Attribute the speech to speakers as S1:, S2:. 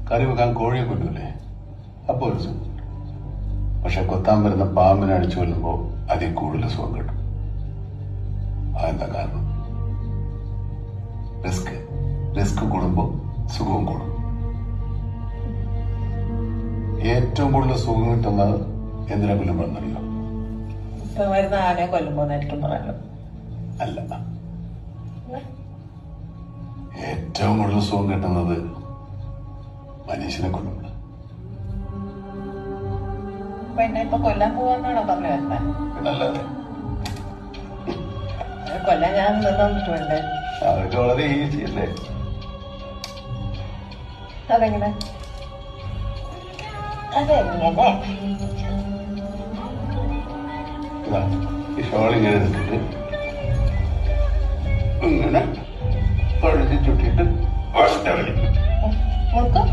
S1: കറി വെക്കാൻ കോഴിയെ കൊല്ലൂലേ? അപ്പോൾ ഒരു സുഖം. പക്ഷെ കൊത്താൻ വരുന്ന പാമ്പിനെ അടിച്ചു കൊല്ലുമ്പോ അതിൽ കൂടുതൽ സുഖം കിട്ടും. അതെന്താ കാരണം? റിസ്ക് കൂടുമ്പോ സുഖവും കൂടും. ഏറ്റവും കൂടുതൽ സുഖം കിട്ടുന്നത് എന്തിനെ കൊല്ലുമ്പോഴെന്നറിയോ?
S2: വരുന്ന ആനയെ കൊല്ലുമ്പോന്നായിരിക്കും പറയുന്നത്.
S1: അല്ല, ഏറ്റവും കൂടുതൽ സുഖം കിട്ടുന്നത് മനുഷ്യനെ കൊല്ലുമ്പോൾ.
S2: പിന്നെ ഇപ്പൊ കൊല്ലാൻ പോവാന്നാണോ പറഞ്ഞു വരുന്നത്?
S1: പിന്നല്ലാതെ
S2: കൊല്ലാൻ ഞാൻ നിന്നിട്ടുണ്ട്.
S1: അതൊക്കെ വളരെ ഈസി അല്ലേ?
S2: അതെങ്ങനെ? അതെങ്ങനെ?
S1: ഈ ഷോളിങ്ങനെ എടുത്തിട്ട് ഇങ്ങനെ കഴുതി ചുട്ടിട്ട്
S2: മുറുക്കും